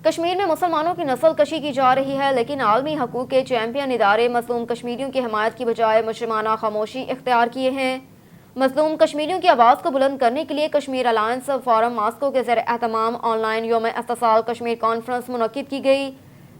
کشمیر میں مسلمانوں کی نسل کشی کی جا رہی ہے، لیکن عالمی حقوق کے چیمپئن ادارے مظلوم کشمیریوں کی حمایت کی بجائے مجرمانہ خاموشی اختیار کیے ہیں۔ مظلوم کشمیریوں کی آواز کو بلند کرنے کے لیے کشمیر الائنس فورم ماسکو کے زیر اہتمام آن لائن یوم اتصال کشمیر کانفرنس منعقد کی گئی،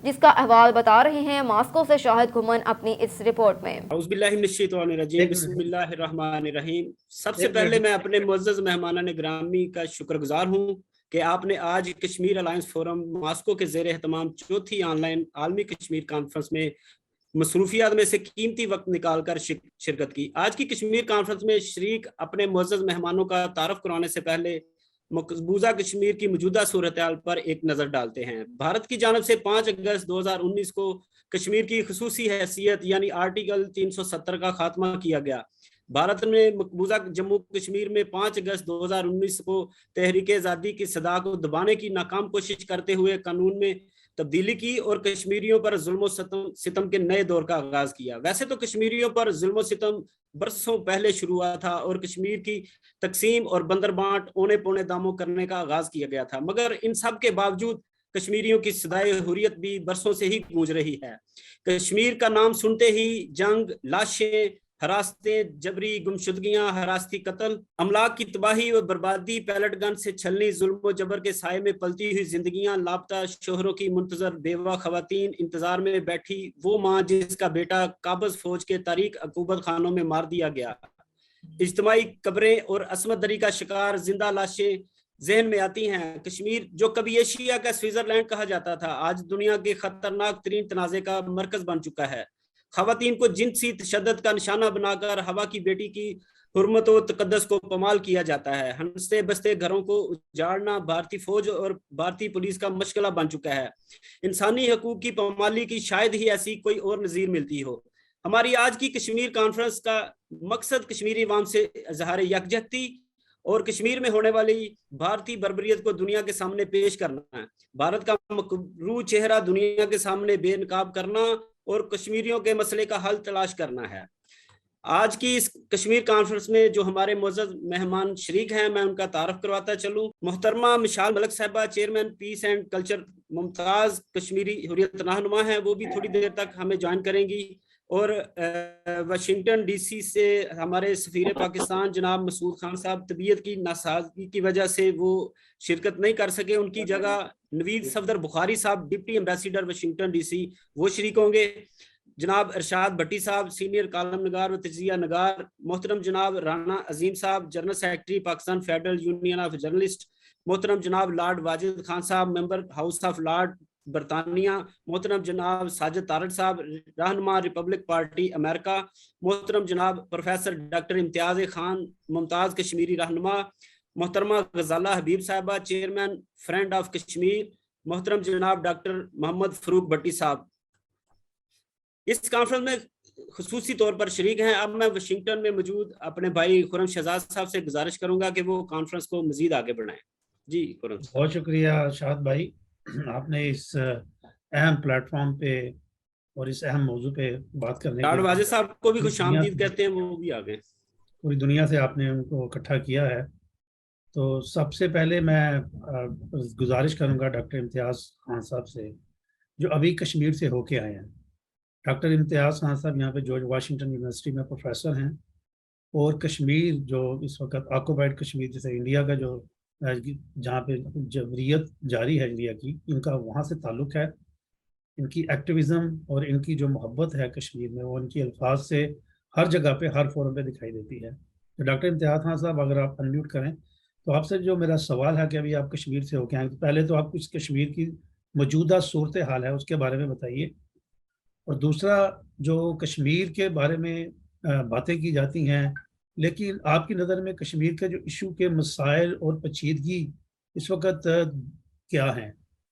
جس کا احوال بتا رہے ہیں ماسکو سے شاہد گھمن اپنی اس رپورٹ میں۔ اعوذ باللہ من الشیطان الرجیم، بسم اللہ الرحمن الرحیم۔ سب سے پہلے میں اپنے معزز مہمانان گرامی کا شکر گزار ہوں کہ آپ نے آج کشمیر الائنس فورم ماسکو کے زیر اہتمام چوتھی آن لائن عالمی کشمیر کانفرنس میں مصروفیات میں سے قیمتی وقت نکال کر شرکت کی۔ آج کی کشمیر کانفرنس میں شریک اپنے معزز مہمانوں کا تعارف کرانے سے پہلے مقبوضہ کشمیر کی موجودہ صورتحال پر ایک نظر ڈالتے ہیں۔ بھارت کی جانب سے 5 اگست 2019 کو کشمیر کی خصوصی حیثیت یعنی آرٹیکل 370 کا خاتمہ کیا گیا۔ بھارت نے مقبوضہ جموں کشمیر میں 5 اگست 2019 کو تحریک آزادی کی صدا کو دبانے کی ناکام کوشش کرتے ہوئے قانون میں تبدیلی کی اور کشمیریوں پر ظلم و ستم کے نئے دور کا آغاز کیا۔ ویسے تو کشمیریوں پر ظلم و ستم برسوں پہلے شروع ہوا تھا اور کشمیر کی تقسیم اور بندر بانٹ اونے پونے داموں کرنے کا آغاز کیا گیا تھا، مگر ان سب کے باوجود کشمیریوں کی صدائے حریت بھی برسوں سے ہی گونج رہی ہے۔ کشمیر کا نام سنتے ہی جنگ، لاشیں، ہراستیں، جبری گمشدگیاں، ہراستی قتل، املاک کی تباہی اور بربادی، پیلٹ گن سے چھلنی، ظلم و جبر کے سائے میں پلتی ہوئی زندگیاں، لاپتہ شوہروں کی منتظر بیوہ خواتین، انتظار میں بیٹھی وہ ماں جس کا بیٹا قابض فوج کے تاریک عقوبت خانوں میں مار دیا گیا، اجتماعی قبریں اور عصمت دری کا شکار زندہ لاشیں ذہن میں آتی ہیں۔ کشمیر جو کبھی ایشیا کا سوئٹزرلینڈ کہا جاتا تھا، آج دنیا کے خطرناک ترین تنازع کا مرکز بن چکا ہے۔ خواتین کو جنسی تشدد کا نشانہ بنا کر ہوا کی بیٹی کی حرمت و تقدس کو پامال کیا جاتا ہے۔ ہنستے بستے گھروں کو اجاڑنا بھارتی فوج اور بھارتی پولیس کا مشغلہ بن چکا ہے۔ انسانی حقوق کی پامالی کی شاید ہی ایسی کوئی اور نظیر ملتی ہو۔ ہماری آج کی کشمیر کانفرنس کا مقصد کشمیری عوام سے اظہار یکجہتی اور کشمیر میں ہونے والی بھارتی بربریت کو دنیا کے سامنے پیش کرنا ہے، بھارت کا مکروہ چہرہ دنیا کے سامنے بے نقاب کرنا اور کشمیریوں کے مسئلے کا حل تلاش کرنا ہے۔ آج کی اس کشمیر کانفرنس میں جو ہمارے معزز مہمان شریک ہیں، میں ان کا تعارف کرواتا چلوں۔ محترمہ مشال ملک صاحبہ، چیئرمین پیس اینڈ کلچر ممتاز کشمیری حریت رہنما ہیں، وہ بھی تھوڑی دیر تک ہمیں جوائن کریں گی۔ اور واشنگٹن ڈی سی سے ہمارے سفیر پاکستان جناب مسعود خان صاحب طبیعت کی ناسازگی کی وجہ سے وہ شرکت نہیں کر سکے، ان کی جگہ نوید Safdar Bukhari Sahib deputy ambassador Washington D C وہ شریک ہوں گے۔ جناب ارشاد بھٹی صاحب سینئر کالم نگار و تجزیہ نگار، محترم جناب رانا عظیم صاحب general secretary Pakistan federal union of journalist, محترم جناب لارڈ واجد خان صاحب ممبر ہاؤس آف لارڈ برطانیہ، محترم جناب ساجد تارڑ صاحب رہنما ریپبلک پارٹی امریکہ، محترم جناب پروفیسر ڈاکٹر امتیاز خان ممتاز کشمیری رہنما، محترمہ غزالہ حبیب صاحبہ چیئرمین فرینڈ آف کشمیر، محترم جناب ڈاکٹر محمد فروق بھٹی صاحب اس کانفرنس میں خصوصی طور پر شریک ہیں۔ اب میں واشنگٹن میں موجود اپنے بھائی خرم شہزاد صاحب سے گزارش کروں گا کہ وہ کانفرنس کو مزید آگے بڑھائیں۔ جی خرم صاحب۔ بہت شکریہ شاہد بھائی، آپ نے اس اہم پلیٹ فارم پہ اور اس اہم موضوع پہ بات کرنے ڈاکٹر واجد صاحب کو بھی خوش آمدید کہتے ہیں، وہ بھی آگے پوری دنیا سے آپ نے ان کو اکٹھا کیا ہے۔ تو سب سے پہلے میں گزارش کروں گا ڈاکٹر امتیاز خان صاحب سے، جو ابھی کشمیر سے ہو کے آئے ہیں۔ ڈاکٹر امتیاز خان صاحب یہاں پہ جارج واشنگٹن یونیورسٹی میں پروفیسر ہیں، اور کشمیر جو اس وقت آکوپائڈ کشمیر جیسے انڈیا کا جو جہاں پہ جبریت جاری ہے انڈیا کی، ان کا وہاں سے تعلق ہے۔ ان کی ایکٹیویزم اور ان کی جو محبت ہے کشمیر میں، وہ ان کی الفاظ سے ہر جگہ پہ ہر فورم پہ دکھائی دیتی ہے۔ تو ڈاکٹر امتیاز خان صاحب اگر آپ انمیوٹ کریں تو آپ سے جو میرا سوال ہے کہ ابھی آپ کشمیر سے ہو کے آئیں، تو پہلے تو آپ کچھ کشمیر کی موجودہ صورتحال ہے اس کے بارے میں بتائیے، اور دوسرا جو کشمیر کے بارے میں باتیں کی جاتی ہیں، لیکن آپ کی نظر میں کشمیر کے جو ایشو کے مسائل اور پیچیدگی اس وقت کیا ہیں،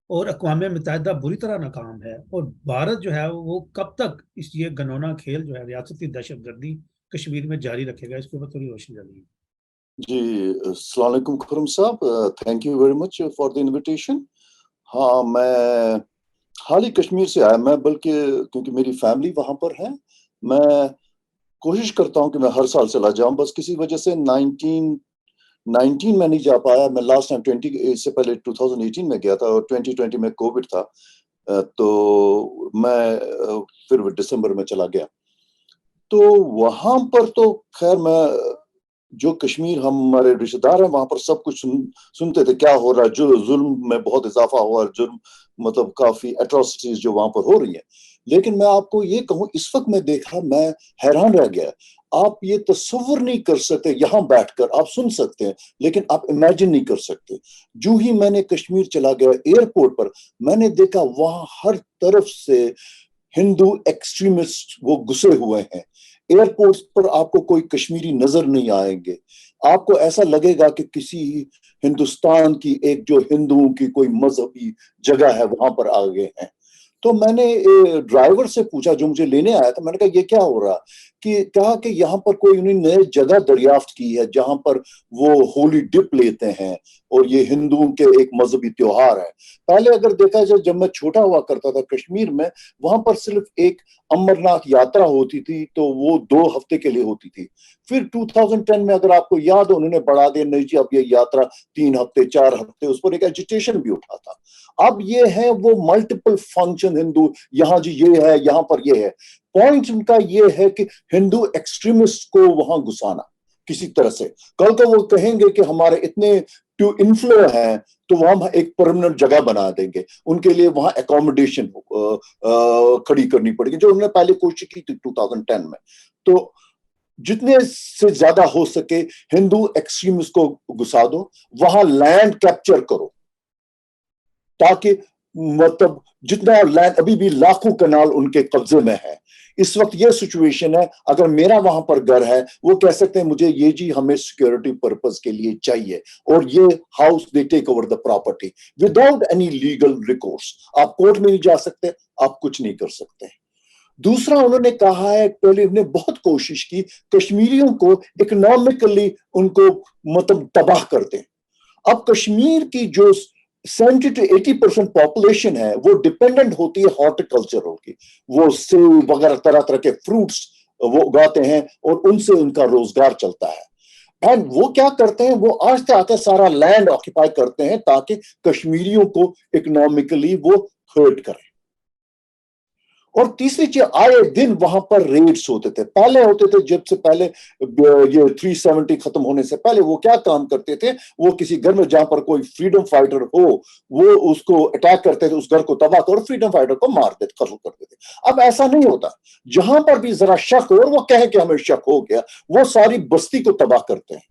اور اقوام متحدہ بری طرح ناکام ہے، اور بھارت جو ہے وہ کب تک اس یہ گنونا کھیل جو ہے ریاستی دہشت گردی کشمیر میں جاری رکھے گا، اس کے اوپر تھوڑی روشنی ڈالیے۔ جی السلام علیکم خرم صاحب، thank you very much for the invitation. ہاں، میں حال ہی کشمیر سے آیا، میں بلکہ کیونکہ میری فیملی وہاں پر ہے، میں کوشش کرتا ہوں کہ میں ہر سال چلا جاؤں، بس کسی وجہ سے 19 میں نہیں جا پایا. میں لاسٹ ٹائم 20 اس سے پہلے 2018 میں گیا تھا اور 2020 میں کووڈ تھا, تو میں پھر دسمبر میں چلا گیا. تو وہاں پر تو خیر میں جو کشمیر ہمارے رشتہ دار ہیں وہاں پر سب کچھ سنتے تھے کیا ہو رہا ہے, جو ظلم میں بہت اضافہ ہوا, جرم مطلب کافی اٹراسٹیز جو وہاں پر ہو رہی ہیں. لیکن میں آپ کو یہ کہوں اس وقت میں دیکھا میں حیران رہ گیا. آپ یہ تصور نہیں کر سکتے, یہاں بیٹھ کر آپ سن سکتے ہیں لیکن آپ امیجن نہیں کر سکتے. جو ہی میں نے کشمیر چلا گیا ایئرپورٹ پر, میں نے دیکھا وہاں ہر طرف سے ہندو ایکسٹریمسٹ وہ گھسے ہوئے ہیں. ایئرپورٹ پر آپ کو کوئی کشمیری نظر نہیں آئیں گے. آپ کو ایسا لگے گا کہ کسی ہندوستان کی ایک جو ہندوؤں کی کوئی مذہبی جگہ ہے وہاں پر آ گئے ہیں. تو میں نے ڈرائیور سے پوچھا جو مجھے لینے آیا تھا, میں نے کہا یہ کیا ہو رہا, کہ کہا کہ یہاں پر کوئی انہیں نئے جگہ دریافت کی ہے جہاں پر وہ ہولی ڈپ لیتے ہیں اور یہ ہندوؤں کے ایک مذہبی تیوہار ہے. پہلے اگر دیکھا جائے جب میں چھوٹا ہوا کرتا تھا کشمیر میں, وہاں پر صرف ایک امرناتھ یاترا ہوتی تھی تو وہ 2 ہفتے کے لیے ہوتی تھی. پھر 2010 میں اگر آپ کو یاد ہو انہوں نے بڑھا دیا, نہیں جی اب یہ یاترا 3 ہفتے 4 ہفتے, اس پر ایک ایجیٹیشن بھی اٹھا تھا. اب یہ ہے وہ ملٹیپل فنکشن ہندو, یہاں جی یہ ہے یہاں پر یہ ہے. پوائنٹ ان کا یہ ہے کہ ہندو ایکسٹریمسٹ کو وہاں گھسانا کسی طرح سے. کل کو وہ کہیں گے کہ ہمارے اتنے ٹو انفلو ہیں تو وہاں ہم ایک پرمننٹ جگہ بنا دیں گے, ان کے لیے وہاں اکوموڈیشن کھڑی کرنی پڑے گی جو انہوں نے پہلے کوشش کی تھی 2010 میں. تو جتنے سے زیادہ ہو سکے ہندو ایکسٹریمسٹ کو گھسا دو, وہاں لینڈ کیپچر کرو تاکہ مطلب جتنا لینڈ ابھی بھی لاکھوں کنال ان کے قبضے میں ہے. اس وقت یہ سچویشن ہے, اگر میرا وہاں پر گھر ہے وہ کہہ سکتے ہیں مجھے یہ جی ہمیں سیکیورٹی پرپز کے لیے چاہیے, اور یہ house they take over the property without any legal recourse. آپ کورٹ میں نہیں جا سکتے, آپ کچھ نہیں کر سکتے. دوسرا انہوں نے کہا ہے, پہلے انہوں نے بہت کوشش کی کشمیریوں کو اکنامکلی ان کو مطلب تباہ کرتے. اب کشمیر کی جو 70 to 80% پاپولیشن ہے وہ ڈیپینڈنٹ ہوتی ہے ہارٹیکلچر کی. وہ سیب وغیرہ طرح طرح کے فروٹس وہ اگاتے ہیں اور ان سے ان کا روزگار چلتا ہے. اینڈ وہ کیا کرتے ہیں, وہ آہستہ آہستہ سارا لینڈ آکیپائی کرتے ہیں تاکہ کشمیریوں کو اکنامکلی وہ ہرٹ کریں. اور تیسری چیز, آئے دن وہاں پر ریڈز ہوتے تھے. پہلے ہوتے تھے جب سے پہلے یہ 370 ختم ہونے سے پہلے وہ کیا کام کرتے تھے, وہ کسی گھر میں جہاں پر کوئی فریڈم فائٹر ہو وہ اس کو اٹیک کرتے تھے, اس گھر کو تباہ کر فریڈم فائٹر کو مار دیتے, قتل کر دیتے. اب ایسا نہیں ہوتا, جہاں پر بھی ذرا شک ہو اور وہ کہے کہ ہمیں شک ہو گیا, وہ ساری بستی کو تباہ کرتے ہیں.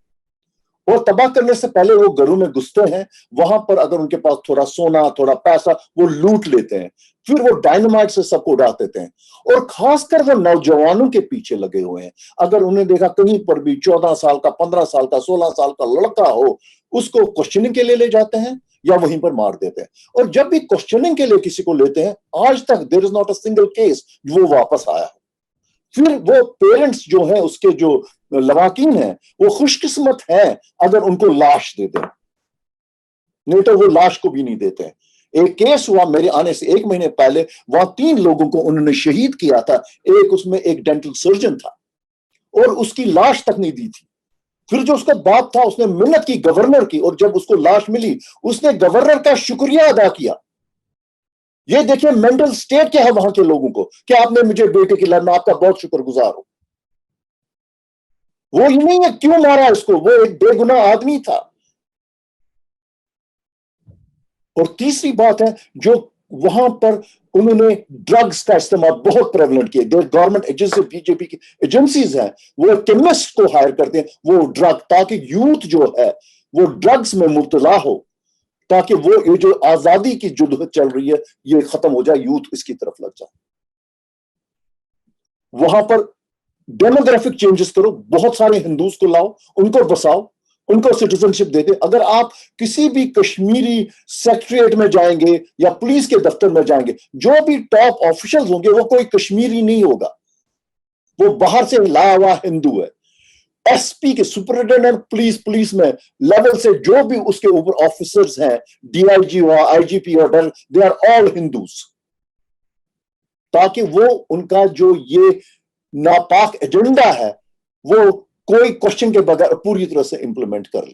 اور تباہ کرنے سے پہلے وہ گھروں میں گھستے ہیں, وہاں پر اگر ان کے پاس تھوڑا سونا تھوڑا پیسہ وہ لوٹ لیتے ہیں, پھر وہ ڈائنامائٹ سے سب کو اڑا دیتے ہیں. اور خاص کر وہ نوجوانوں کے پیچھے لگے ہوئے ہیں. اگر انہیں دیکھا کہیں پر بھی 14 سال کا 15 سال کا 16 سال کا لڑکا ہو, اس کو کوشچننگ کے لیے لے جاتے ہیں یا وہیں پر مار دیتے ہیں. اور جب بھی کوشچننگ کے لیے کسی کو لیتے ہیں, آج تک there is not a single case وہ واپس آیا ہے. پھر وہ پیرنٹس جو ہیں اس کے جو لواحقین ہیں وہ خوش قسمت ہیں اگر ان کو لاش دے دیں, نہیں تو وہ لاش کو بھی نہیں دیتے. ایک کیس ہوا میرے آنے سے 1 مہینے پہلے, وہاں 3 لوگوں کو انہوں نے شہید کیا تھا. ایک اس میں ایک ڈینٹل سرجن تھا اور اس کی لاش تک نہیں دی تھی. پھر جو اس کا باپ تھا اس نے منت کی گورنر کی, اور جب اس کو لاش ملی اس نے گورنر کا شکریہ ادا کیا. یہ دیکھیں مینٹل سٹیٹ کیا ہے وہاں کے لوگوں کو, کہ آپ نے مجھے بیٹے کی لائف میں آپ کا بہت شکر گزار ہوں. وہ ہی نہیں ہے کیوں مارا اس کو, وہ ایک بے گناہ آدمی تھا. اور تیسری بات ہے, جو وہاں پر انہوں نے ڈرگز کا استعمال بہت پریولنٹ کیا. گورنمنٹ ایجنسی بی جے پی کی ایجنسیز ہیں, وہ کیمسٹ کو ہائر کرتے ہیں وہ ڈرگ, تاکہ یوتھ جو ہے وہ ڈرگز میں مبتلا ہو, تاکہ وہ یہ جو آزادی کی جدوجہد چل رہی ہے یہ ختم ہو جائے, یوتھ اس کی طرف لگ جائے. وہاں پر ڈیموگرافک چینجز کرو, بہت سارے ہندوز کو لاؤ, ان کو بساؤ, ان کو سٹیزن شپ دے دیں. اگر آپ کسی بھی کشمیری سیکٹریٹ میں جائیں گے یا پولیس کے دفتر میں جائیں گے, جو بھی ٹاپ آفیشلز ہوں گے وہ کوئی کشمیری نہیں ہوگا, وہ باہر سے لایا ہوا ہندو ہے. ایس پی کے سپرنٹینڈنٹ پولیس میں لیول سے جو بھی اس کے اوپر آفیسرز ہیں, ڈی آئی جی ہوا آئی جی پی ہوا, دے آر آل ہندوز, تاکہ وہ ان کا جو یہ ناپاک ایجنڈا ہے وہ کوئی کوشچن کے بغیر پوری طرح سے امپلیمنٹ کر لے.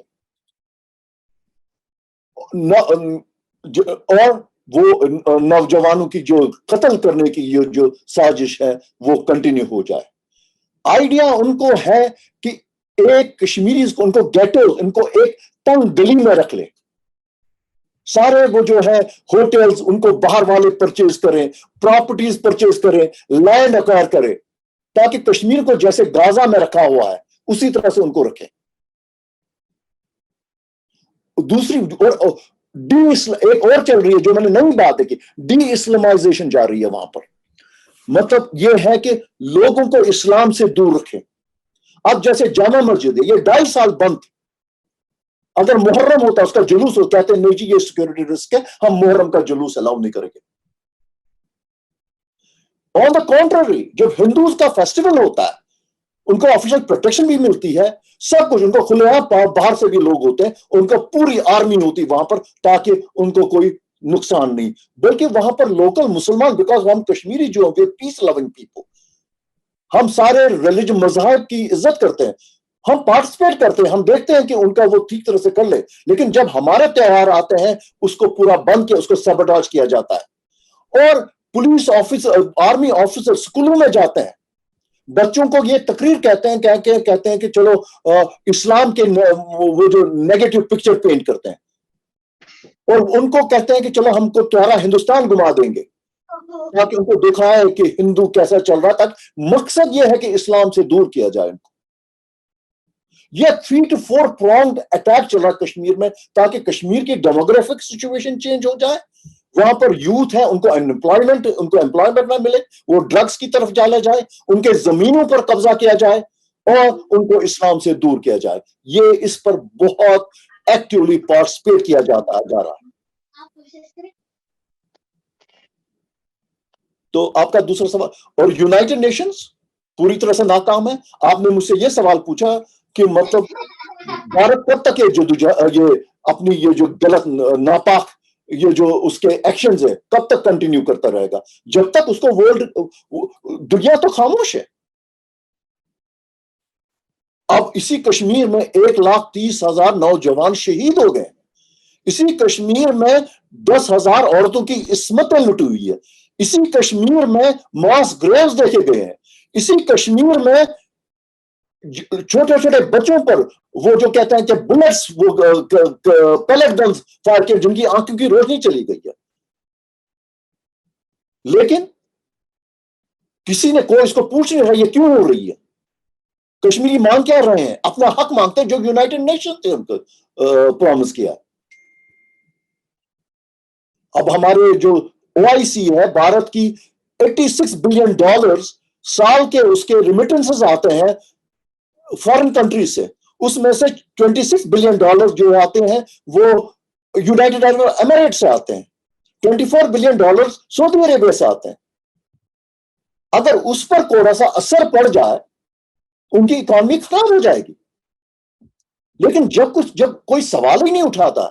اور وہ نوجوانوں کی جو قتل کرنے کی یہ جو سازش ہے وہ کنٹینیو ہو جائے. آئیڈیا ان کو ہے کہ ایک کشمیری ان کو گیٹو ان کو ایک تنگ گلی میں رکھ لے, سارے وہ جو ہے ہوٹلز ان کو باہر والے پرچیز کریں, پراپرٹیز پرچیز کریں, لینڈ اکوائر کریں, تاکہ کشمیر کو جیسے غازہ میں رکھا ہوا ہے اسی طرح سے ان کو رکھیں. دوسری ایک اور چل رہی ہے جو میں نے نئی بات دیکھی, ڈی اسلامائزیشن جا رہی ہے وہاں پر. مطلب یہ ہے کہ لوگوں کو اسلام سے دور رکھیں. اب جیسے جامع مسجد ہے, یہ 2.5 سال بند تھی. اگر محرم ہوتا اس کا جلوس ہو, کہتے ہیں نہیں جی یہ سیکورٹی رسک ہے, ہم محرم کا جلوس الاؤ نہیں کریں گے. آن دا کنٹرری جب ہندوز کا فیسٹیول ہوتا ہے ان کو آفیشل پروٹیکشن بھی ملتی ہے, سب کچھ ان کو کھلے عام باہر سے بھی لوگ ہوتے ہیں, ان کو پوری آرمی ہوتی وہاں پر تاکہ ان کو کوئی نقصان نہیں. بلکہ وہاں پر لوکل مسلمان, بیکاز ہم کشمیری جو ہیں پیس لونگ پیپل, ہم سارے ریلیجن مذہب کی عزت کرتے ہیں, ہم پارٹیسپیٹ کرتے ہیں, ہم دیکھتے ہیں کہ ان کا وہ ٹھیک طرح سے کر لے. لیکن جب ہمارے تہوار آتے ہیں اس کو پورا بند کیا, اس کو سیبوٹاج کیا جاتا ہے. اور پولیس آفیسر, آرمی آفیسر اسکولوں میں جاتے ہیں, بچوں کو یہ تقریر کہتے ہیں کہ چلو اسلام کے وہ جو نیگیٹو پکچر پینٹ کرتے ہیں, اور ان کو کہتے ہیں کہ چلو ہم کو تمہارا ہندوستان گھما دیں گے, تاکہ ان کو دکھائے کہ ہندو کیسا چل رہا تھا. مقصد یہ ہے کہ اسلام سے دور کیا جائے ان کو. یہ 3 to 4 pronged اٹیک چل رہا ہے کشمیر میں, تاکہ کشمیر کی ڈیموگرافک سچویشن چینج ہو جائے. وہاں پر یوتھ ہے, ان کو امپلائمنٹ نہ ملے, وہ ڈرگز کی طرف ڈالا جائے, ان کے زمینوں پر قبضہ کیا جائے, اور ان کو اسلام سے دور کیا جائے. یہ اس پر بہت ایکٹیولی پارٹیسپیٹ کیا جا رہا ہے. تو آپ کا دوسرا سوال, اور یونائٹڈ نیشنز پوری طرح سے ناکام ہے. آپ نے مجھ سے یہ سوال پوچھا کہ مطلب بھارت کب تک یہ اپنی یہ جو غلط ناپاک یہ جو اس کے ایکشنز ہے کب تک کنٹینیو کرتا رہے گا؟ جب تک اس کو دنیا تو خاموش ہے. اب اسی کشمیر میں 1,30,000 نوجوان شہید ہو گئے. اسی کشمیر میں 10,000 عورتوں کی عصمتیں لٹی ہوئی ہے. اسی کشمیر میں ماس گریوز دیکھے گئے ہیں. اسی کشمیر میں چھوٹے چھوٹے بچوں پر وہ جو کہتے ہیں کہ بلٹس, وہ پیلٹ گنز فائر کے, جن کی آنکھوں کی روشنی چلی گئی ہے. لیکن کسی نے کوئی اس کو پوچھ نہیں رہا یہ کیوں ہو رہی ہے. کشمیری مانگ کیا رہے ہیں؟ اپنا حق مانگتے ہیں جو یونائٹڈ نیشن نے ان کو پرومس کیا. اب ہمارے جو OIC ہے بھارت کی $86 بلین سال کے اس کے ریمیٹنسز آتے ہیں فارن کنٹریز سے. اس میں سے $26 بلین جو آتے ہیں وہ یونائٹڈ عرب امارات سے آتے ہیں. $24 بلین سعودی عربیہ سے آتے ہیں. اگر اس پر تھوڑا سا اثر پڑ جائے ان کی اکانومی خراب ہو جائے گی. لیکن جب کوئی سوال ہی نہیں اٹھاتا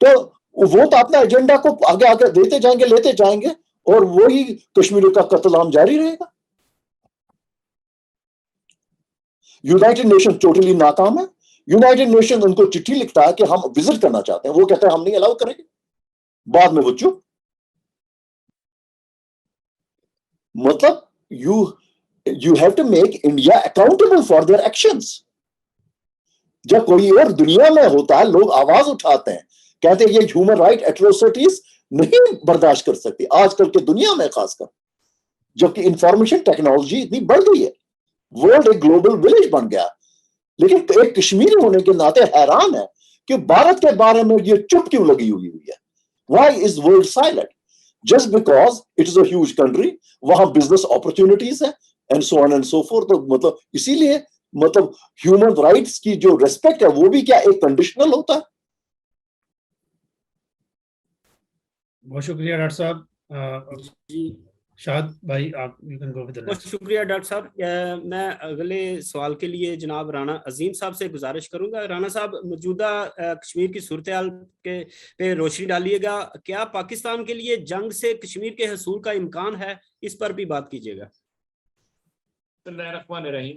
تو وہ تو اپنا ایجنڈا کو آگے آگے دیتے جائیں گے, لیتے جائیں گے, اور وہی کشمیریوں کا قتل عام جاری رہے گا. یونائٹڈ نیشن ٹوٹلی ناکام ہے. یونائٹڈ نیشن ان کو چٹھی لکھتا ہے کہ ہم وزٹ کرنا چاہتے ہیں, وہ کہتے ہیں ہم نہیں الاؤ کریں گے. بعد میں وہ چپ. مطلب you have to make India accountable for their actions. جب کوئی اور دنیا میں ہوتا ہے لوگ آواز اٹھاتے ہیں, کہتے ہیں یہ ہیومن رائٹ ایٹروسٹیز نہیں برداشت کر سکتی آج کل کے دنیا میں, خاص کر جبکہ انفارمیشن ٹیکنالوجی اتنی بڑھ گئی ہے, ورلڈ ایک گلوبل ولیج بن گیا. لیکن ایک کشمیری ہونے کے ناطے حیران ہے کہ بھارت کے بارے میں یہ چپ کیوں لگی ہوئی ہے. Why is world silent? Just because it is a huge country, وہاں بزنس اپرچونٹیز ہیں and so on and so forth. مطلب اسی لیے مطلب ہیومن رائٹس کی جو ریسپیکٹ ہے وہ بھی کیا ایک کنڈیشنل ہوتا ہے. بہت شکریہ ڈاکٹر صاحب. جی شاد بھائی آپ بہت شکریہ ڈاکٹر صاحب. میں اگلے سوال کے لیے جناب رانا عظیم صاحب سے گزارش کروں گا. رانا صاحب موجودہ کشمیر کی صورتحال پہ روشنی ڈالیے گا. کیا پاکستان کے لیے جنگ سے کشمیر کے حصول کا امکان ہے؟ اس پر بھی بات کیجیے گا. بسم اللہ الرحمن الرحیم.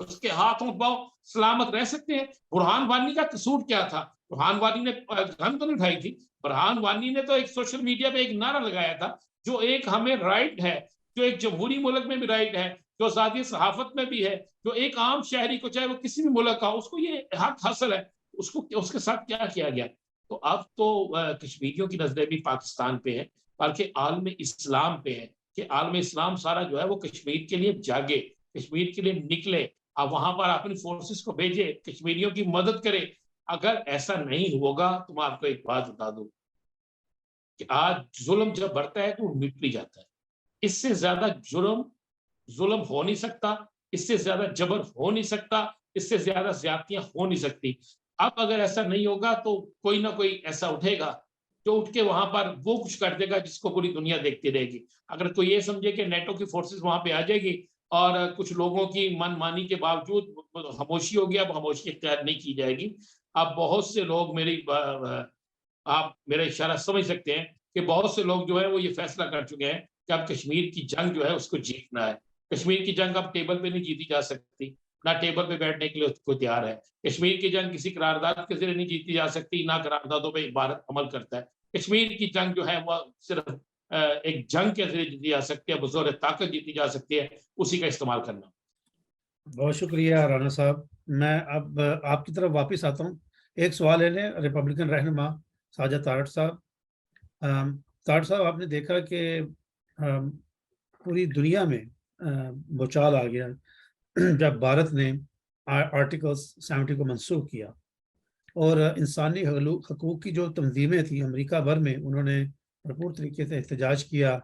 اس کے ہاتھوں پاؤں سلامت رہ سکتے ہیں. برہان وانی کا قصور کیا تھا؟ برہان وانی نے گن تو نہیں اٹھائی تھی. برہان وانی نے تو ایک سوشل میڈیا پہ ایک نعرہ لگایا تھا جو ایک ہمیں رائٹ ہے, جو ایک جمہوری ملک میں بھی رائٹ ہے, جو آزادی صحافت میں بھی ہے, جو ایک عام شہری کو چاہے وہ کسی بھی ملک کا اس کو یہ حق حاصل ہے, اس کے ساتھ کیا کیا گیا. تو اب تو کشمیریوں کی نظریں بھی پاکستان پہ ہیں بلکہ عالم اسلام پہ ہے کہ عالم اسلام سارا جو ہے وہ کشمیر کے لیے جاگے, کشمیر کے لیے نکلے, اب وہاں پر اپنی فورسز کو بھیجے, کشمیریوں کی مدد کرے. اگر ایسا نہیں ہوگا تو میں آپ کو ایک بات بتا دوں کہ آج ظلم جب بڑھتا ہے تو وہ مٹ بھی جاتا ہے. اس سے زیادہ ظلم ہو نہیں سکتا, اس سے زیادہ جبر ہو نہیں سکتا, اس سے زیادہ زیادتیاں ہو نہیں سکتی. اب اگر ایسا نہیں ہوگا تو کوئی نہ کوئی ایسا اٹھے گا جو اٹھ کے وہاں پر وہ کچھ کر دے گا جس کو پوری دنیا دیکھتی رہے گی. اگر کوئی یہ سمجھے کہ نیٹو کی فورسز وہاں پہ آ جائے گی اور کچھ لوگوں کی من مانی کے باوجود خاموشی ہوگی, اب خاموشی اختیار نہیں کی جائے گی. اب بہت سے لوگ آپ میرا اشارہ سمجھ سکتے ہیں کہ بہت سے لوگ جو ہے وہ یہ فیصلہ کر چکے ہیں کہ اب کشمیر کی جنگ جو ہے اس کو جیتنا ہے. کشمیر کی جنگ اب ٹیبل پہ نہیں جیتی جا سکتی, نہ ٹیبل پہ بیٹھنے کے لیے کوئی تیار ہے. کشمیر کی جنگ کسی قرارداد کے ذریعے نہیں جیتی جا سکتی, نہ قراردادوں پہ بھارت عمل کرتا ہے. کشمیر کی جنگ جو ہے وہ صرف ایک جنگ کے ذریعے جیتی جا سکتی ہے, بزور طاقت جیتی جا سکتی ہے, اسی کا استعمال کرنا. بہت شکریہ رانا صاحب. میں اب آپ کی طرف واپس آتا ہوں. ایک سوال ہے ریپبلکن رہنما ساجد تارڑ صاحب. تارڑ صاحب, آپ نے دیکھا کہ پوری دنیا میں بھوچال آ گیا جب بھارت نے آرٹیکل 70 کو منسوخ کیا, اور انسانی حقوق کی جو تنظیمیں تھیں امریکہ بھر میں, انہوں نے بھرپور طریقے سے احتجاج کیا.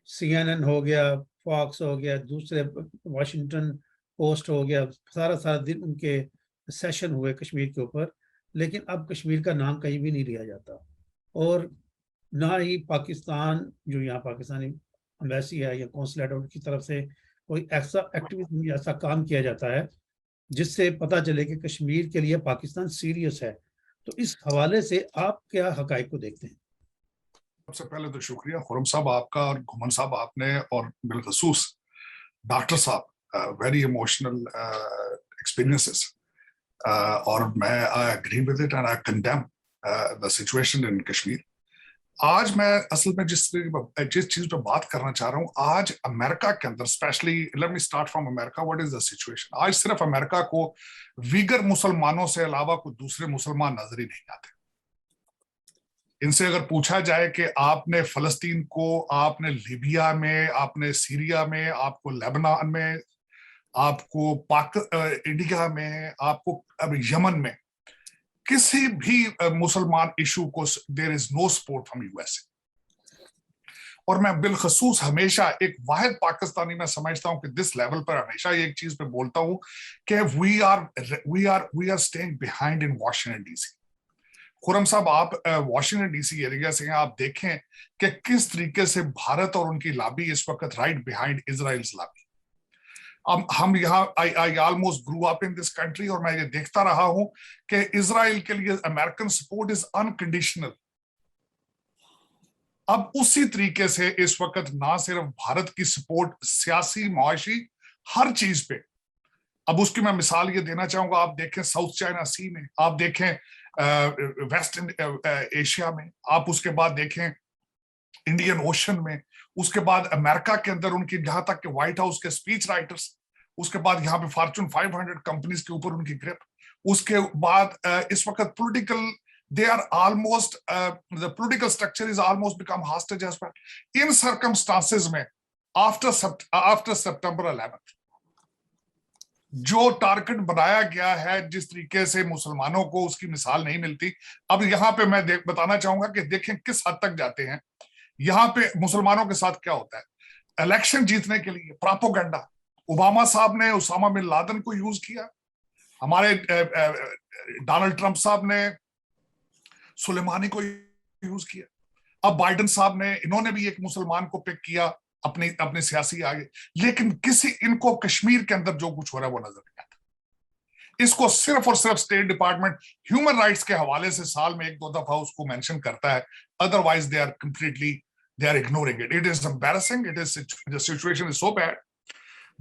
CNN ہو گیا, فاکس ہو گیا, دوسرے واشنگٹن پوسٹ ہو گیا, سارا دن ان کے سیشن ہوئے کشمیر کے اوپر. لیکن اب کشمیر کا نام کہیں بھی نہیں لیا جاتا, اور نہ ہی پاکستان جو یہاں پاکستانی ایمبیسی ہے یا قونصلیٹ کی طرف سے کوئی ایسا ایکٹیویٹی, ایسا کام کیا جاتا ہے جس سے پتہ چلے کہ کشمیر کے لیے پاکستان سیریس ہے. تو اس حوالے سے آپ کیا حقائق کو دیکھتے ہیں؟ سب سے پہلے تو شکریہ خرم صاحب آپ کا, اور گھمن صاحب آپ نے, اور بالخصوص ڈاکٹر صاحب, ویری ایموشنل ایکسپیرینسز, اور میں I agree with it and I condemn the situation in Kashmir. آج میں اصل میں جس چیز پہ بات کرنا چاہ رہا ہوں, آج امریکہ کے اندر especially, let me start from America, what is the situation. آج صرف امریکہ کو ویگر مسلمانوں سے علاوہ کوئی دوسرے مسلمان نظر ہی نہیں آتے. ان سے اگر پوچھا جائے کہ آپ نے فلسطین کو, آپ نے لیبیا میں, آپ نے سیریا میں, آپ کو لیبنان میں, آپ کو انڈیا میں, آپ کو یمن میں, کسی بھی مسلمان ایشو کو دیر از نو سپورٹ فرام USA. اور میں بالخصوص ہمیشہ ایک واحد پاکستانی میں سمجھتا ہوں کہ دس لیول پر ہمیشہ ایک چیز پہ بولتا ہوں کہ we are staying behind in Washington D C. Khurram sahab, آپ واشنگٹن ڈی سی ایریا سے ہیں, آپ دیکھیں کہ کس طریقے سے بھارت اور ان کی لابی اس وقت رائٹ بیہائنڈ اسرائیلز لابی. ہم یہاں I almost grew up in this country, اور میں یہ دیکھتا رہا ہوں کہ اسرائیل کے لیے امریکن سپورٹ از انکنڈیشنل. اب اسی طریقے سے اس وقت نہ صرف بھارت کی سپورٹ سیاسی, معاشی, ہر چیز پہ. اب اس کی میں مثال یہ دینا چاہوں گا, آپ دیکھیں ساؤتھ چائنا سی میں, آپ دیکھیں ویسٹ ایشیا میں, آپ اس کے بعد دیکھیں انڈین اوشن میں, اس کے بعد امریکہ کے اندر ان کی جہاں تک کہ وائٹ ہاؤس کے اسپیچ رائٹرز, اس کے بعد یہاں پہ فارچون 500 کمپنیز کے اوپر ان کی گرپ, اس کے بعد اس وقت political they are almost the political structure is almost become hostage as well in circumstances میں after September 11th جو ٹارگٹ بنایا گیا ہے, جس طریقے سے مسلمانوں کو اس کی مثال نہیں ملتی. اب یہاں پہ میں بتانا چاہوں گا کہ دیکھیں کس حد تک جاتے ہیں. یہاں پہ مسلمانوں کے ساتھ کیا ہوتا ہے, الیکشن جیتنے کے لیے پراپوگنڈا. اوباما صاحب نے اسامہ بن لادن کو یوز کیا, ہمارے ڈونلڈ ٹرمپ صاحب نے سلیمانی کو یوز کیا, اب بائیڈن صاحب نے, انہوں نے بھی ایک مسلمان کو پک کیا اپنے سیاسی آگے. لیکن ان کو کشمیر کے اندر جو کچھ ہو رہا ہے وہ نظر نہیں آتا. اس کو صرف اور صرف اسٹیٹ ڈپارٹمنٹ ہیومن رائٹس کے حوالے سے سال میں 1-2 دفعہ اس کو مینشن کرتا ہے, otherwise they are ignoring it. It is embarrassing. The situation is so bad.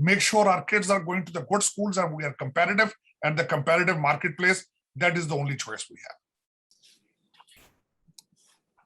make sure our kids are going to the good schools and we are competitive, and the competitive marketplace, that is the only choice we have.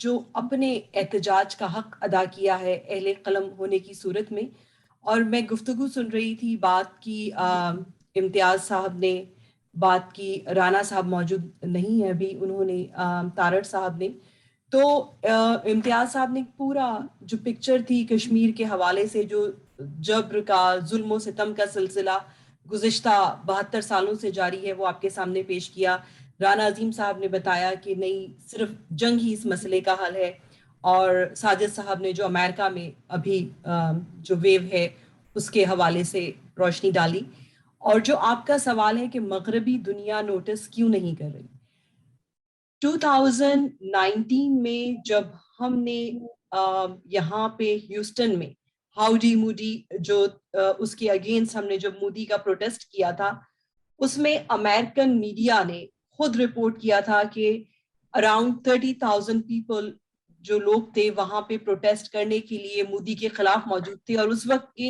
جو اپنے احتجاج کا حق ادا کیا ہے اہل قلم ہونے کی صورت میں. اور میں گفتگو سن رہی تھی، بات کی امتیاز صاحب نے، بات کی رانا صاحب موجود نہیں ہے ابھی، انہوں نے تارڑ صاحب نے. تو امتیاز صاحب نے پورا جو پکچر تھی کشمیر کے حوالے سے، جو جبر کا، ظلم و ستم کا سلسلہ گزشتہ 72 سالوں سے جاری ہے، وہ آپ کے سامنے پیش کیا. رانا عظیم صاحب نے بتایا کہ نہیں، صرف جنگ ہی اس مسئلے کا حل ہے. اور ساجد صاحب نے جو امریکہ میں ابھی جو ویو ہے اس کے حوالے سے روشنی ڈالی. اور جو آپ کا سوال ہے کہ مغربی دنیا نوٹس کیوں نہیں کر رہی، 2019 میں جب ہم نے یہاں پہ ہیوسٹن میں ہاؤڈی مودی جو اس کے اگینسٹ ہم نے جب مودی کا پروٹیسٹ کیا تھا، اس میں امریکن میڈیا نے خود رپورٹ کیا تھا کہ اراؤنڈ 30,000 پیپل جو لوگ تھے وہاں پہ پروٹیسٹ کرنے کے لیے مودی کے خلاف موجود تھے. اور اس وقت کے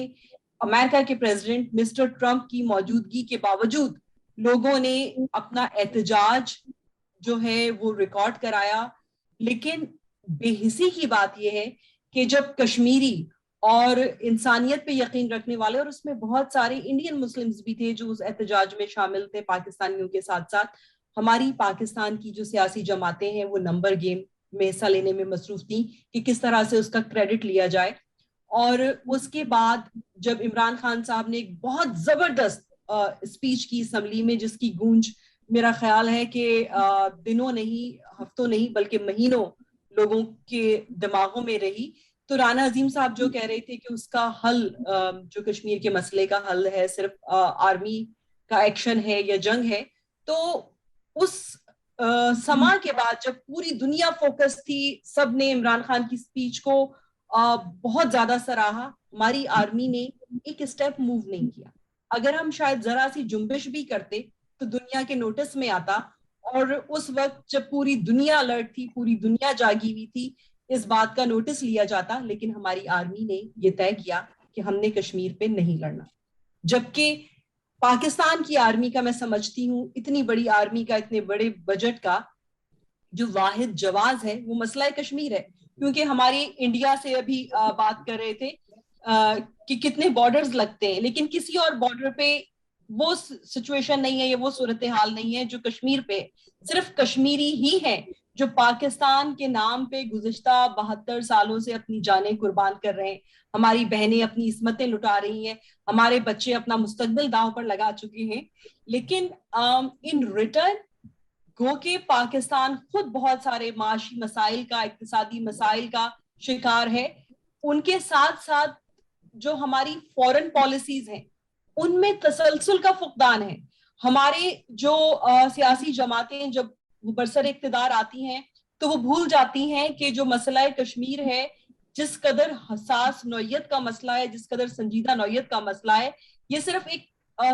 امریکہ کے پریزیڈنٹ مسٹر ٹرمپ کی موجودگی کے باوجود لوگوں نے اپنا احتجاج جو ہے وہ ریکارڈ کرایا. لیکن بے حسی کی بات یہ ہے کہ جب کشمیری اور انسانیت پہ یقین رکھنے والے، اور اس میں بہت سارے انڈین مسلمز بھی تھے جو اس احتجاج میں شامل تھے پاکستانیوں کے ساتھ ساتھ، ہماری پاکستان کی جو سیاسی جماعتیں ہیں وہ نمبر گیم میں حصہ لینے میں مصروف تھیں کہ کس طرح سے اس کا کریڈٹ لیا جائے. اور اس کے بعد جب عمران خان صاحب نے ایک بہت زبردست اسپیچ کی اسمبلی میں، جس کی گونج میرا خیال ہے کہ دنوں نہیں، ہفتوں نہیں، بلکہ مہینوں لوگوں کے دماغوں میں رہی. تو رانا عظیم صاحب جو کہہ رہے تھے کہ اس کا حل، جو کشمیر کے مسئلے کا حل ہے، صرف آرمی کا ایکشن ہے یا جنگ ہے، تو اس سما کے بعد جب پوری دنیا فوکس تھی، سب نے عمران خان کی اسپیچ کو بہت زیادہ سراہا، ہماری آرمی نے ایک اسٹیپ موو نہیں کیا. اگر ہم شاید ذرا سی جنبش بھی کرتے تو دنیا کے نوٹس میں آتا. اور اس وقت جب پوری دنیا الرٹ تھی، پوری دنیا جاگی ہوئی تھی، اس بات کا نوٹس لیا جاتا. لیکن ہماری آرمی نے یہ طے کیا کہ ہم نے کشمیر پہ نہیں لڑنا. جبکہ پاکستان کی آرمی کا میں سمجھتی ہوں، اتنی بڑی آرمی کا، اتنے بڑے بجٹ کا جو واحد جواز ہے وہ مسئلہ کشمیر ہے. کیونکہ ہماری انڈیا سے ابھی بات کر رہے تھے کہ کتنے بارڈرز لگتے ہیں، لیکن کسی اور بارڈر پہ وہ سچویشن نہیں ہے، یہ وہ صورتحال نہیں ہے جو کشمیر پہ. صرف کشمیری ہی ہیں جو پاکستان کے نام پہ گزشتہ 72 سالوں سے اپنی جانیں قربان کر رہے ہیں. ہماری بہنیں اپنی عصمتیں لٹا رہی ہیں، ہمارے بچے اپنا مستقبل داؤ پر لگا چکے ہیں. لیکن ان ریٹرن گو کہ پاکستان خود بہت سارے معاشی مسائل کا، اقتصادی مسائل کا شکار ہے. ان کے ساتھ ساتھ جو ہماری فورن پالیسیز ہیں ان میں تسلسل کا فقدان ہے. ہمارے جو سیاسی جماعتیں جب برسر اقتدار آتی ہیں تو وہ بھول جاتی ہیں کہ جو مسئلہ کشمیر ہے، جس قدر حساس نوعیت کا مسئلہ ہے، جس قدر سنجیدہ نوعیت کا مسئلہ ہے، یہ صرف ایک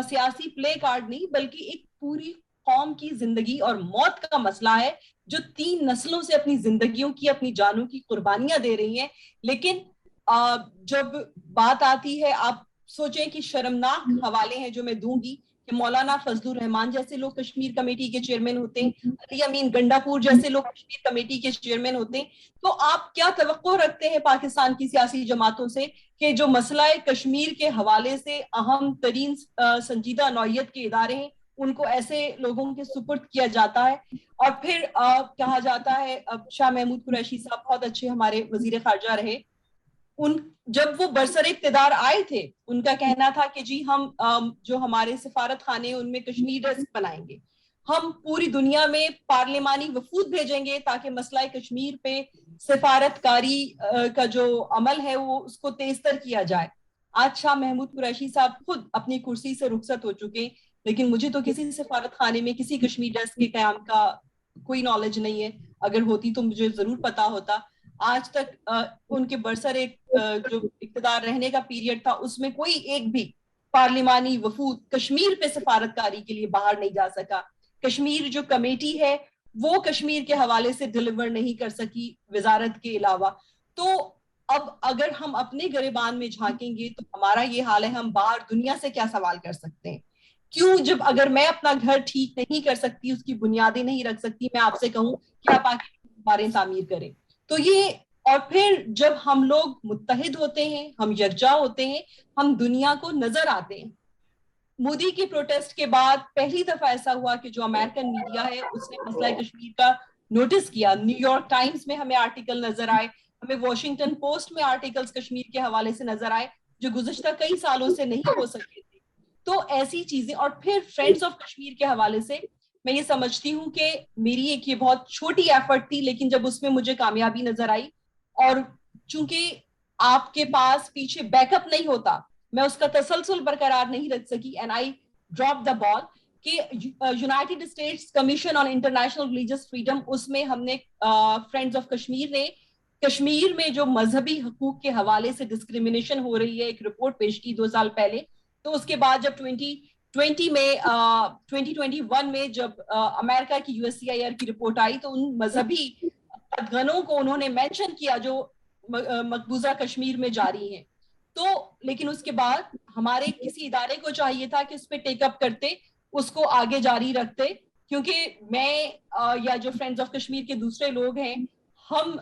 سیاسی پلے کارڈ نہیں بلکہ ایک پوری قوم کی زندگی اور موت کا مسئلہ ہے، جو 3 نسلوں سے اپنی زندگیوں کی، اپنی جانوں کی قربانیاں دے رہی ہیں. لیکن جب بات آتی ہے، آپ سوچیں کہ شرمناک حوالے ہیں جو میں دوں گی کہ مولانا فضل الرحمان جیسے لوگ کشمیر کمیٹی کے چیئرمین ہوتے ہیں، علی امین گنڈا پور جیسے لوگ کشمیر کمیٹی کے چیئرمین ہوتے ہیں. تو آپ کیا توقع رکھتے ہیں پاکستان کی سیاسی جماعتوں سے کہ جو مسئلہ کشمیر کے حوالے سے اہم ترین سنجیدہ نوعیت کے ادارے ہیں ان کو ایسے لوگوں کے سپرد کیا جاتا ہے؟ اور پھر کہا جاتا ہے، شاہ محمود قریشی صاحب بہت اچھے ہمارے وزیر خارجہ رہے، جب وہ برسر اقتدار آئے تھے ان کا کہنا تھا کہ جی ہم جو ہمارے سفارت خانے ان میں کشمیر ڈیسک بنائیں گے، ہم پوری دنیا میں پارلیمانی وفود بھیجیں گے تاکہ مسئلہ کشمیر پہ سفارت کاری کا جو عمل ہے وہ اس کو تیز تر کیا جائے. آج شاہ محمود قریشی صاحب خود اپنی کرسی سے رخصت ہو چکے، لیکن مجھے تو کسی سفارت خانے میں کسی کشمیر ڈیسک کے قیام کا کوئی نالج نہیں ہے. اگر ہوتی تو مجھے ضرور پتا ہوتا. آج تک ان کے برسر ایک جو اقتدار رہنے کا پیریڈ تھا اس میں کوئی ایک بھی پارلیمانی وفود کشمیر پہ سفارت کاری کے لیے باہر نہیں جا سکا. کشمیر جو کمیٹی ہے وہ کشمیر کے حوالے سے ڈیلیور نہیں کر سکی وزارت کے علاوہ. تو اب اگر ہم اپنے گریبان میں جھانکیں گے تو ہمارا یہ حال ہے، ہم باہر دنیا سے کیا سوال کر سکتے ہیں؟ کیوں جب اگر میں اپنا گھر ٹھیک نہیں کر سکتی، اس کی بنیادیں نہیں رکھ سکتی، میں آپ سے کہوں کہ آپ آ کے بارے تعمیر کریں. تو یہ اور پھر جب ہم لوگ متحد ہوتے ہیں, ہم یکجا ہوتے ہیں, ہم دنیا کو نظر آتے ہیں. مودی کے پروٹیسٹ کے بعد پہلی دفعہ ایسا ہوا کہ جو امریکن میڈیا ہے اس نے مسئلہ کشمیر کا نوٹس کیا. نیو یارک ٹائمز میں ہمیں آرٹیکل نظر آئے, ہمیں واشنگٹن پوسٹ میں آرٹیکلز کشمیر کے حوالے سے نظر آئے جو گزشتہ کئی سالوں سے نہیں ہو سکے تھے. تو ایسی چیزیں, اور پھر فرینڈز آف کشمیر کے حوالے سے میں یہ سمجھتی ہوں کہ میری ایک یہ بہت چھوٹی ایفرٹ تھی, لیکن جب اس میں مجھے کامیابی نظر آئی, اور چونکہ آپ کے پاس پیچھے بیک اپ نہیں ہوتا, میں اس کا تسلسل برقرار نہیں رکھ سکی, and I drop the ball. کہ United States commission on international religious freedom, اس میں ہم نے فرینڈز آف کشمیر نے کشمیر میں جو مذہبی حقوق کے حوالے سے ڈسکریمنیشن ہو رہی ہے ایک رپورٹ پیش کی 2 سال پہلے. تو اس کے بعد جب 2021 میں جب امریکہ کی USCIR کی رپورٹ آئی تو ان مذہبی گنوں کو انہوں نے مینشن کیا جو مقبوضہ کشمیر میں جاری ہیں. تو لیکن اس کے بعد ہمارے کسی ادارے کو چاہیے تھا کہ اس پہ ٹیک اپ کرتے, اس کو آگے جاری رکھتے, کیونکہ میں یا جو فرینڈز آف کشمیر کے دوسرے لوگ ہیں, ہم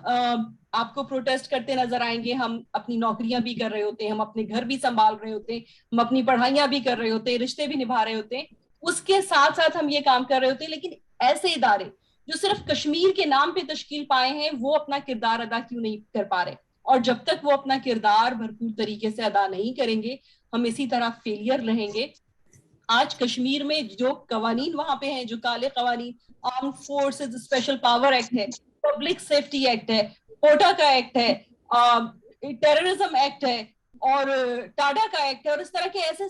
آپ کو پروٹیسٹ کرتے نظر آئیں گے, ہم اپنی نوکریاں بھی کر رہے ہوتے ہیں, ہم اپنے گھر بھی سنبھال رہے ہوتے ہیں, ہم اپنی پڑھائیاں بھی کر رہے ہوتے ہیں, رشتے بھی نبھا رہے ہوتے ہیں, اس کے ساتھ ساتھ ہم یہ کام کر رہے ہوتے ہیں. لیکن ایسے ادارے جو صرف کشمیر کے نام پہ تشکیل پائے ہیں وہ اپنا کردار ادا کیوں نہیں کر پا رہے, اور جب تک وہ اپنا کردار بھرپور طریقے سے ادا نہیں کریں گے ہم اسی طرح فیلئر رہیں گے. آج کشمیر میں جو قوانین وہاں پہ ہیں, جو کالے قوانین, armed forces special power act ہے, پبلک سیفٹی ایکٹ ہے, کوٹا کا ایکٹ ہے, ٹیررزم ایکٹ ہے, اور ٹاڈا کا ایکٹ ہے, اور اس طرح کے ایسے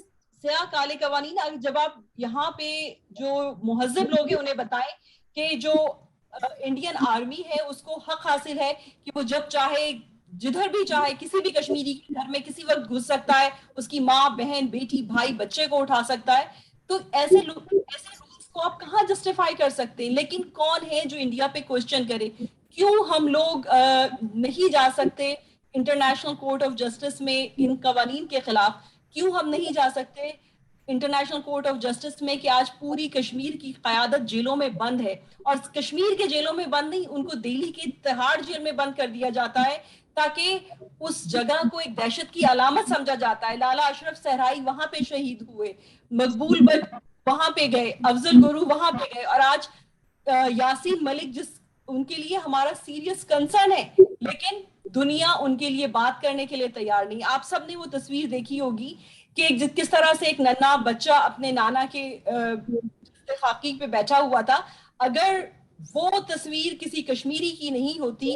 سیاہ کالے قوانین. جب آپ یہاں پہ جو مہذب لوگ ہیں انہیں بتائیں کہ جو انڈین آرمی ہے اس کو حق حاصل ہے کہ وہ جب چاہے جدھر بھی چاہے کسی بھی کشمیری کے گھر میں کسی وقت گھس سکتا ہے, اس کی ماں, بہن, بیٹی, بھائی, بچے کو اٹھا سکتا ہے, تو ایسے رولز کو آپ کہاں جسٹیفائی کر سکتے ہیں؟ لیکن کون ہے جو انڈیا پہ کوشچن کرے؟ کیوں ہم لوگ نہیں جا سکتے انٹرنیشنل کورٹ آف جسٹس میں ان قوانین کے خلاف؟ کیوں ہم نہیں جا سکتے انٹرنیشنل کورٹ آف جسٹس میں کہ آج پوری کشمیر کی قیادت جیلوں میں بند ہے, اور کشمیر کے جیلوں میں بند نہیں, ان کو دہلی کی تہاڑ جیل میں بند کر دیا جاتا ہے تاکہ اس جگہ کو ایک دہشت کی علامت سمجھا جاتا ہے. لالا اشرف صحرائی وہاں پہ شہید ہوئے, مقبول بٹ وہاں پہ گئے, افضل گرو وہاں پہ گئے, اور آج یاسین ملک جس ان کے لیے ہمارا سیریس کنسرن ہے, لیکن دنیا ان کے لیے بات کرنے کے لیے تیار نہیں. آپ سب نے وہ تصویر دیکھی ہوگی کہ کس طرح سے ایک ننھا بچہ اپنے نانا کے خاکی پہ بیٹھا ہوا تھا. اگر وہ تصویر کسی کشمیری کی نہیں ہوتی,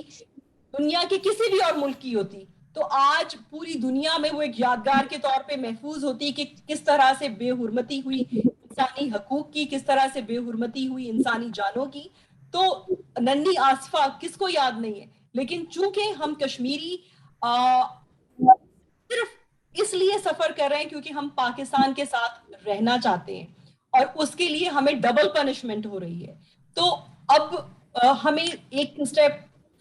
دنیا کے کسی بھی اور ملک کی ہوتی, تو آج پوری دنیا میں وہ ایک یادگار کے طور پہ محفوظ ہوتی کہ کس طرح سے بے حرمتی ہوئی انسانی حقوق کی, کس طرح سے بے حرمتی ہوئی انسانی جانوں کی. تو ننھی آصفہ کس کو یاد نہیں ہے؟ لیکن چونکہ ہم کشمیری صرف اس لیے سفر کر رہے ہیں کیونکہ ہم پاکستان کے ساتھ رہنا چاہتے ہیں, اور اس کے لیے ہمیں ڈبل پنشمنٹ ہو رہی ہے. تو اب ہمیں ایک اسٹیپ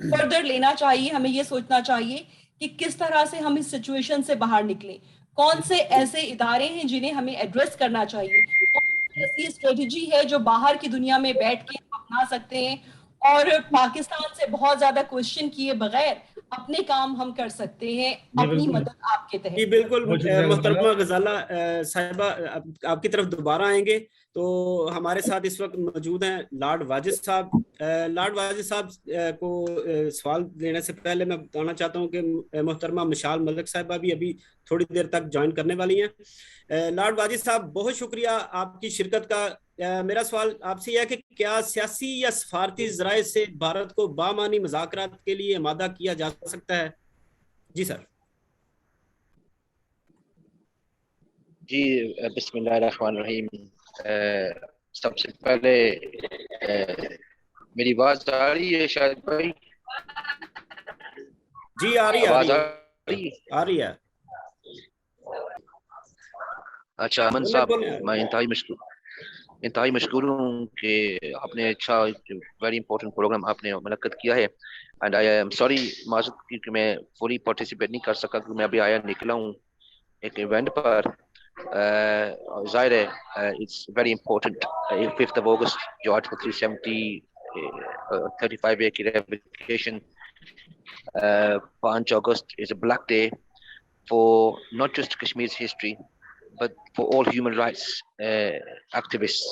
فردر لینا چاہیے, ہمیں یہ سوچنا چاہیے کہ کس طرح سے ہم اس سچویشن سے باہر نکلیں, کون سے ایسے ادارے ہیں جنہیں ہمیں ایڈریس کرنا چاہیے, ایسی اسٹریٹجی ہے جو باہر کی دنیا میں بیٹھ کے اپنا سکتے ہیں, اور پاکستان سے بہت زیادہ کوشچن کیے بغیر اپنے کام ہم کر سکتے ہیں اپنی مدد آپ کے تحت. جی بالکل محترمہ غزالہ صاحبہ, آپ کی طرف دوبارہ آئیں گے. تو ہمارے ساتھ اس وقت موجود ہیں لارڈ واجد صاحب. لارڈ واجد صاحب کو سوال لینے سے پہلے میں بتانا چاہتا ہوں کہ محترمہ مشال ملک صاحبہ بھی ابھی تھوڑی دیر تک جوائن کرنے والی ہیں. لارڈ واجد صاحب بہت شکریہ آپ کی شرکت کا. میرا سوال آپ سے یہ ہے کہ کیا سیاسی یا سفارتی ذرائع سے بھارت کو بامعنی مذاکرات کے لیے آمادہ کیا جا سکتا ہے؟ جی سر. جی بسم اللہ الرحمن الرحیم. سب سے پہلے میری آواز آ رہی ہے شاید بھائی؟ جی آ رہی ہے. اچھا امن صاحب, میں انتہائی مشکور ہوں کہ آپ نے اچھا ویری امپورٹنٹ پروگرام آپ نے منعقد کیا ہے. اینڈ آئی ایم سوری معذرت کیونکہ میں فلی پارٹیسپیٹ نہیں کر سکا, کیونکہ میں ابھی نکلا ہوں ایک ایونٹ پر. ظاہر ہے اٹس ویری امپورٹنٹ 5 اگست جو آرٹیکل 370 35A کی ریویکیشن 5 August is a black day for not just Kashmir's history, but for all human rights activists.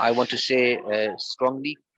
I want to say strongly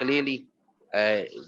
clearly,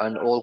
and all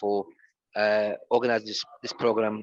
for organize this program.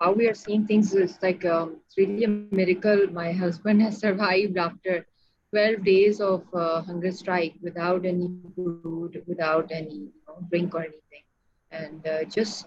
how we are seeing things is like it's really a miracle my husband has survived after 12 days of hunger strike without any food, without any drink or anything. And just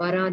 12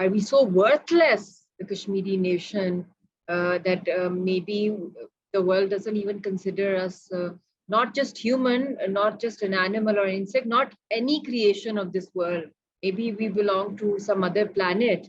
are we so worthless, the Kashmiri nation, that maybe the world doesn't even consider us not just human, not just an animal or insect, not any creation of this world. Maybe we belong to some other planet.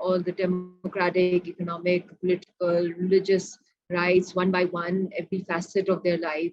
all the democratic, economic, political, religious rights one by one, every facet of their life,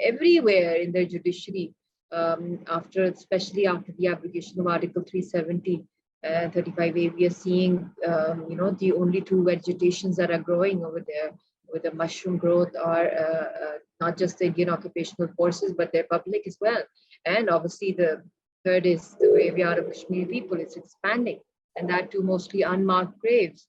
everywhere in their judiciary, especially after the abrogation of Article 370, 35A, we are seeing, the only two vegetations that are growing over there with the mushroom growth are not just the Indian occupational forces, but their public as well. And obviously the third is the graveyard of Kashmiri people. It's expanding, and that too mostly unmarked graves.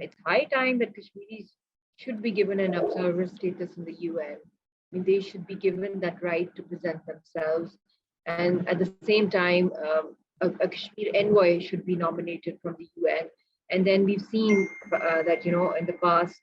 it's high time that Kashmiris should be given an observer status in the UN. I mean, they should be given that right to present themselves. And at the same time, a Kashmir envoy should be nominated from the UN. And then we've seen that, in the past,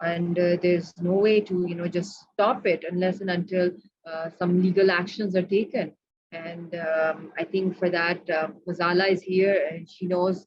and there's no way to just stop it unless and until some legal actions are taken. And I think for that Fazala is here and she knows,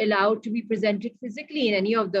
allowed to be presented physically in any of the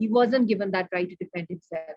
he wasn't given that right to defend himself।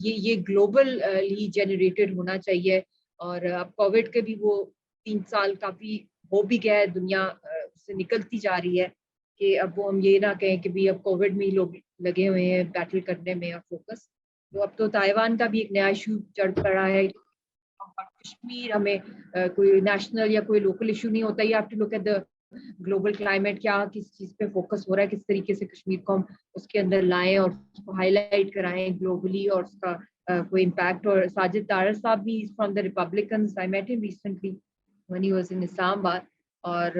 یہ globally generated ہونا چاہیے. اور اب Covid کے بھی وہ 3 سال کافی ہو بھی گیا ہے, دنیا سے نکلتی جا رہی ہے, کہ اب وہ ہم یہ نہ کہیں کہ بھی اب کووڈ میں ہی لوگ لگے ہوئے ہیں بیٹل کرنے میں اور فوکس. تو اب تو تائیوان کا بھی ایک نیا ایشو چڑھ پڑا ہے. کشمیر ہمیں کوئی نیشنل یا کوئی لوکل ایشو نہیں ہوتا. یہ آپ to look at the global climate, کیا کس چیز پہ فوکس ہو رہا ہے, کس طریقے سے کشمیر کو ہم اس کے اندر لائیں اور اس کو ہائی لائٹ کرائیں گلوبلی, اور اس کا کوئی امپیکٹ. اور ساجد طاہر صاحب بھی from the Republicans, I met him recently when he was in Islamabad, اور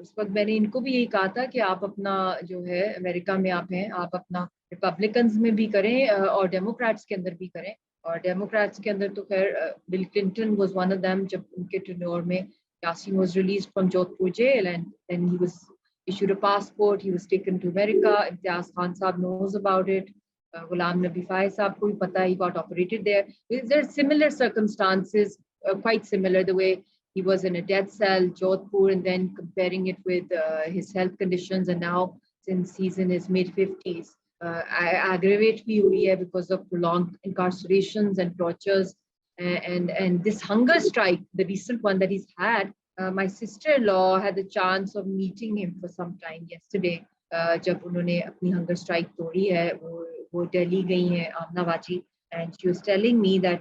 اس وقت میں نے ان کو بھی یہی کہا تھا کہ آپ اپنا جو ہے امریکہ میں آپ ہیں, آپ اپنا ریپبلکنز میں بھی کریں اور ڈیموکریٹس کے اندر بھی کریں. اور ڈیموکریٹس کے اندر تو خیر Bill Clinton was one of them. جب ان کے ٹینیور میں Yasin was released from Jodhpur jail and then he was issued a passport, he was taken to America. امتیاز خان صاحب knows about it. غلام نبی فائز صاحب کو بھی پتا, he got operated there. There are similar circumstances, quite similar, the way he was in a death cell, Jodhpur, and then comparing it with his health conditions, and now since he's in his mid-50s, aggravate bhi hui hai because of prolonged incarcerations and tortures, and this hunger strike, the recent one that he's had. My sister-in-law had the chance of meeting him for some time yesterday. جب انہوں نے اپنی hunger strike توڑی ہے, وہ دہلی گئی ہیں آمنہ باجی, and she was telling me that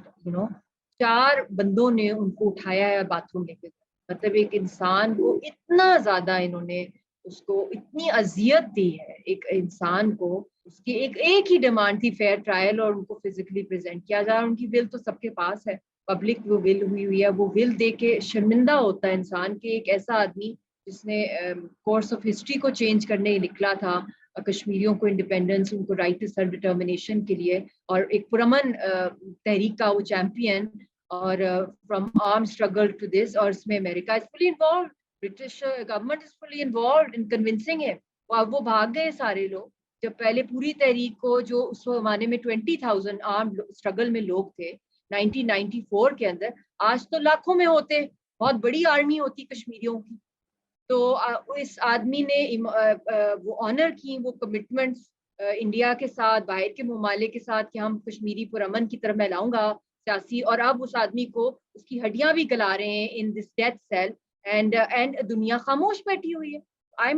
4 بندوں نے ان کو اٹھایا ہے باتھ روم لے کے. مطلب ایک انسان کو اتنا زیادہ انہوں نے اس کو اتنی اذیت دی ہے, ایک انسان کو اس کی ایک ہی ڈیمانڈ تھی فیئر ٹرائل, اور ان کو فزیکلی پریزنٹ کیا جا. ان کی ول تو سب کے پاس ہے, پبلک وہ ول ہوئی ہے, وہ ول دے کے شرمندہ ہوتا ہے انسان کہ ایک ایسا آدمی جس نے کورس آف ہسٹری کو چینج کرنے نکلا تھا, کشمیریوں کو انڈیپینڈنس, ان کو رائٹ ٹو سیلف ڈٹرمنیشن کے لیے, اور ایک پرامن تحریک کا وہ چیمپئن, اور from arm struggle to this. اور اس میں America is fully involved, British government is fully involved in convincing him. وہ بھاگ گئے سارے لوگ, جب پہلے پوری تحریک کو, جو اس زمانے میں 20,000 آرم اسٹرگل میں لوگ تھے 1994 کے اندر, آج تو لاکھوں میں ہوتے, بہت بڑی آرمی ہوتی کشمیریوں کی. تو اس آدمی نے وہ آنر کی, وہ کمٹمنٹس انڈیا کے ساتھ, باہر کے ممالک کے ساتھ, کہ ہم کشمیری پرامن کی طرف میں لاؤں گا سیاسی, اور اب اس آدمی کو اس کی ہڈیاں بھی گلا رہے ہیں ان دس ڈیتھ سیل, اینڈ دنیا خاموش بیٹھی ہوئی ہے. I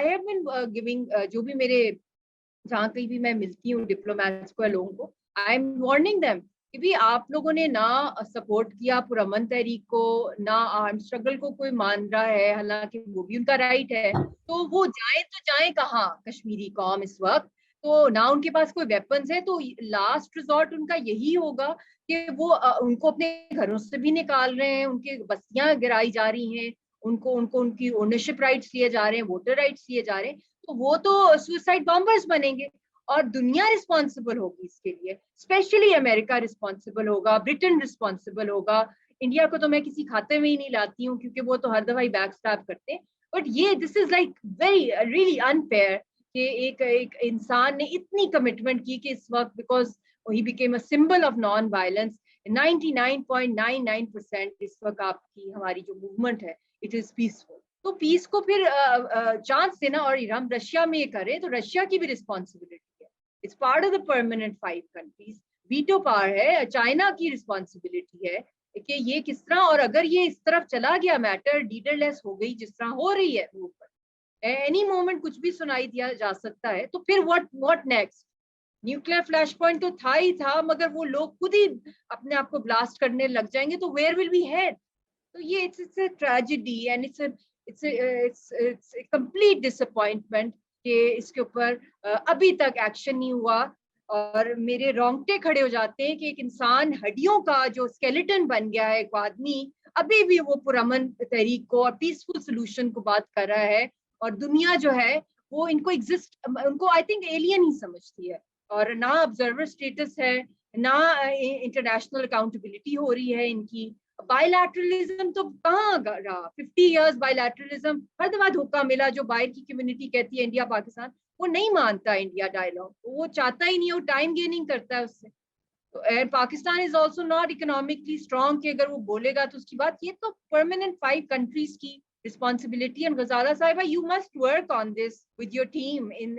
have been giving, جو بھی میرے جہاں کہیں بھی میں ملتی ہوں ڈپلومیٹس کو, لوگوں کو, I am warning them کہ بھی آپ لوگوں نے نہ سپورٹ کیا پرامن تحریک کو, نہ آرم اسٹرگل کو کوئی مان رہا ہے, حالانکہ وہ بھی ان کا رائٹ ہے. تو وہ جائیں تو جائیں کہاں کشمیری قوم اس وقت, تو نہ ان کے پاس کوئی ویپنز ہے, تو لاسٹ ریزورٹ ان کا یہی ہوگا کہ وہ ان کو اپنے گھروں سے بھی نکال رہے ہیں, ان کے بستیاں گرائی جا رہی ہیں, ان کو ان کی اونرشپ رائٹس لیے جا رہے ہیں, ووٹر رائٹس لیے جا رہے ہیں. تو وہ تو سوسائڈ بامبرز بنیں گے, اور دنیا رسپانسبل ہوگی اس کے لیے, اسپیشلی امریکہ رسپانسبل ہوگا, برٹن رسپانسبل ہوگا. انڈیا کو تو میں کسی کھاتے میں ہی نہیں لاتی ہوں, کیونکہ وہ تو ہر دفعہ بیک اسٹیپ کرتے ہیں. بٹ یہ this is like very really unfair کہ ایک انسان نے اتنی کمٹمنٹ کی کہ اس وقت, because he became a symbol of non violence, 99.99% اس وقت آپ کی ہماری جو موومنٹ ہے اٹ از پیسفل. تو پیس کو پھر چانس دینا, اور ہم رشیا میں یہ کریں تو رشیا کی بھی رسپانسبلٹی ہے, it's part of the permanent 5 countries, veto power ہے, چائنا کی رسپانسبلٹی ہے کہ یہ کس طرح, اور اگر یہ اس طرف چلا گیا میٹر, لیڈر لیس ہو گئی جس طرح ہو رہی ہے اوپر, اینی مومنٹ کچھ بھی سنائی دیا جا سکتا ہے, تو پھر what next. Nuclear flash point تو تھا ہی تھا, مگر وہ لوگ خود ہی اپنے آپ کو بلاسٹ کرنے لگ جائیں گے, تو ویئر ول بی ہیڈ. تو یہ it's a tragedy, and it's a complete disappointment کہ اس کے اوپر ابھی تک ایکشن نہیں ہوا. اور میرے رونگٹے کھڑے ہو جاتے ہیں کہ ایک انسان ہڈیوں کا جو اسکیلیٹن بن گیا ہے, ایک آدمی ابھی بھی وہ پرامن تحریک کو اور پیسفل سولوشن کو بات کر رہا ہے, اور دنیا جو ہے وہ ان کو ان کو آئی تھنک ایلین ہی سمجھتی ہے, اور نہ آبزرور اسٹیٹس ہے, نہ انٹرنیشنل اکاؤنٹیبلٹی ہو رہی ہے ان کی. بائیلیٹرلزم تو کہاں رہا, 50 ایئرز بائیلیٹرلزم, ہر دفعہ دھوکہ ملا. جو باہر کی کمیونٹی کہتی ہے انڈیا پاکستان, وہ نہیں مانتا انڈیا ڈائیلاگ, وہ چاہتا ہی نہیں, وہ ٹائم گیننگ کرتا ہے اس سے. تو Pakistan is also not economically strong کہ اگر وہ بولے گا تو اس کی بات. یہ تو پرماننٹ 5 کنٹریز کی responsibility. And Ghazala Sahiba, you must work on this with your team in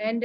and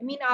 I mean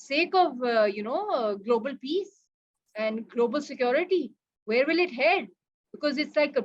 sake of global peace and global security. Where will it head? Because it's like a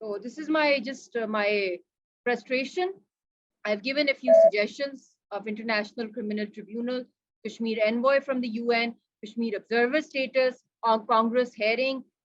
So this is my my frustration. I've given a few suggestions of International Criminal Tribunal, Kashmir envoy from the UN, Kashmir observer status, on Congress hearing,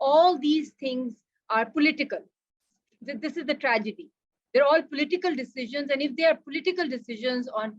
All these things are political. This is the tragedy. They're all political decisions, and if they are political decisions on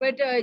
but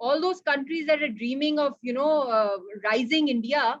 all those countries that are dreaming of rising India,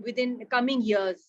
within coming years.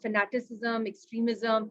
fanaticism, extremism,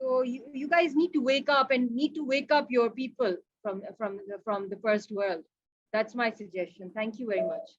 So you guys need to wake up, and need to wake up your people from the first world. That's my suggestion. Thank you very much.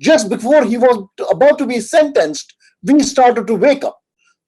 Just before he was about to be sentenced, we started to wake up.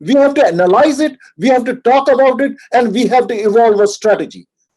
We have to analyze it, we have to talk about it, and we have to evolve a strategy.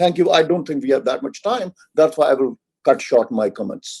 Thank you. I don't think we have that much time. That's why I will cut short my comments.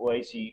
OIC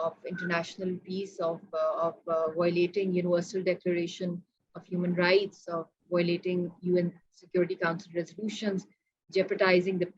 of international peace, of violating Universal Declaration of Human Rights, of violating UN Security Council resolutions, jeopardizing the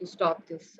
to stop this,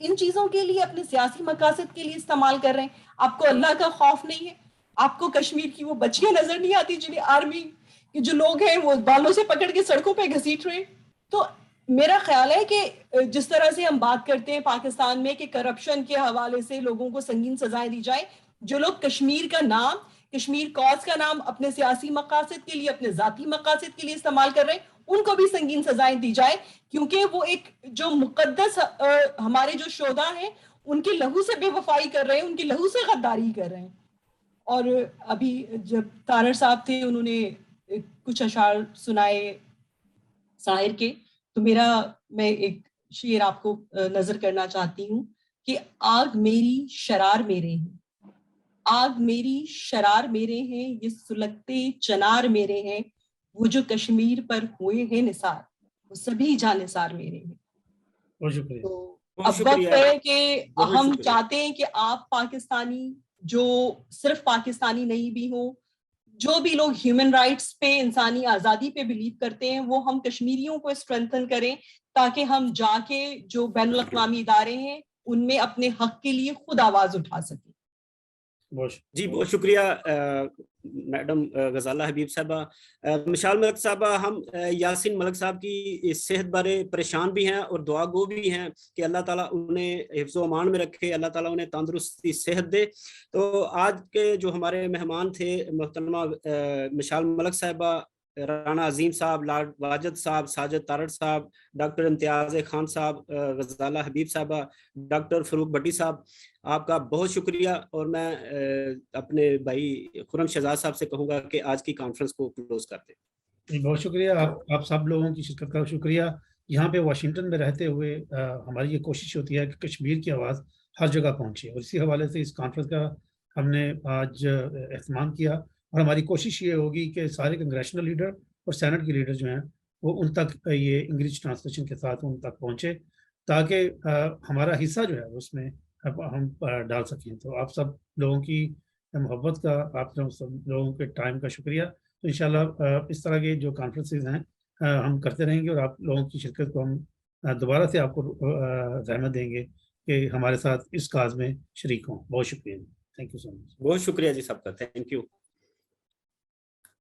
ان چیزوں کے لیے اپنے سیاسی مقاصد کے لیے استعمال کر رہے ہیں. آپ کو اللہ کا خوف نہیں ہے؟ آپ کو کشمیر کی وہ بچیاں نظر نہیں آتی جنہیں آرمی کے جو لوگ ہیں وہ بالوں سے پکڑ کے سڑکوں پہ گھسیٹ رہے ہیں؟ تو میرا خیال ہے کہ جس طرح سے ہم بات کرتے ہیں پاکستان میں کہ کرپشن کے حوالے سے لوگوں کو سنگین سزائیں دی جائیں، جو لوگ کشمیر کا نام، کشمیر کاز کا نام اپنے سیاسی مقاصد کے لیے، اپنے ذاتی مقاصد کے لیے استعمال کر رہے ہیں، ان کو بھی سنگین سزائیں دی جائیں، کیونکہ وہ ایک جو مقدس ہمارے جو شہداء ہیں ان کے لہو سے بے وفائی کر رہے ہیں، ان کے لہو سے غداری کر رہے ہیں. اور ابھی جب طارر صاحب تھے انہوں نے کچھ اشعار سنائے ساحر کے، تو میں ایک شعر آپ کو نظر کرنا چاہتی ہوں کہ آگ میری شرار میرے ہیں، آگ میری شرار میرے ہیں، یہ سلگتے چنار میرے ہیں، وہ جو کشمیر پر ہوئے ہیں نثار، وہ سبھی جاں نثار میرے ہیں. بہت شکریہ. تو اب وقت ہے کہ ہم چاہتے ہیں کہ آپ پاکستانی جو صرف پاکستانی نہیں بھی ہوں، جو بھی لوگ ہیومن رائٹس پہ، انسانی آزادی پہ بلیو کرتے ہیں، وہ ہم کشمیریوں کو اسٹرینتھن کریں تاکہ ہم جا کے جو بین الاقوامی ادارے ہیں ان میں اپنے حق کے لیے خود آواز اٹھا سکیں. جی بہت شکریہ میڈم غزالہ حبیب صاحبہ. مشال ملک صاحبہ، ہم یاسین ملک صاحب کی صحت بارے پریشان بھی ہیں اور دعا گو بھی ہیں کہ اللہ تعالیٰ انہیں حفظ و امان میں رکھے، اللہ تعالیٰ انہیں تندرستی صحت دے. تو آج کے جو ہمارے مہمان تھے محترمہ مشال ملک صاحبہ، رانا عظیم صاحب، لارڈ واجد صاحب، ساجد طارر صاحب، ڈاکٹر امتیاز خان صاحب، غزالہ حبیب صاحبہ، ڈاکٹر فروغ بٹی صاحب، آپ کا بہت شکریہ. اور میں اپنے بھائی خرم شہزاد صاحب سے کہوں گا کہ آج کی کانفرنس کو کلوز کر دیں. بہت شکریہ آپ سب لوگوں کی شرکت کا شکریہ. یہاں پہ واشنگٹن میں رہتے ہوئے ہماری یہ کوشش ہوتی ہے کہ کشمیر کی آواز ہر جگہ پہنچے، اور اسی حوالے سے اس کانفرنس کا ہم نے آج اہتمام کیا. اور ہماری کوشش یہ ہوگی کہ سارے کنگریشنل لیڈر اور سینٹ کے لیڈر جو ہیں وہ ان تک یہ انگلش ٹرانسلیشن کے ساتھ ان تک پہنچے، تاکہ ہمارا حصہ جو ہے اس میں ہم ڈال سکیں. تو آپ سب لوگوں کی محبت کا، آپ سب لوگوں کے ٹائم کا شکریہ. تو انشاءاللہ اس طرح کے جو کانفرنسز ہیں ہم کرتے رہیں گے، اور آپ لوگوں کی شرکت کو ہم دوبارہ سے آپ کو زحمت دیں گے کہ ہمارے ساتھ اس کاز میں شریک ہوں. بہت شکریہ. تھینک یو سو مچ. بہت شکریہ جی سب کا. Thank you.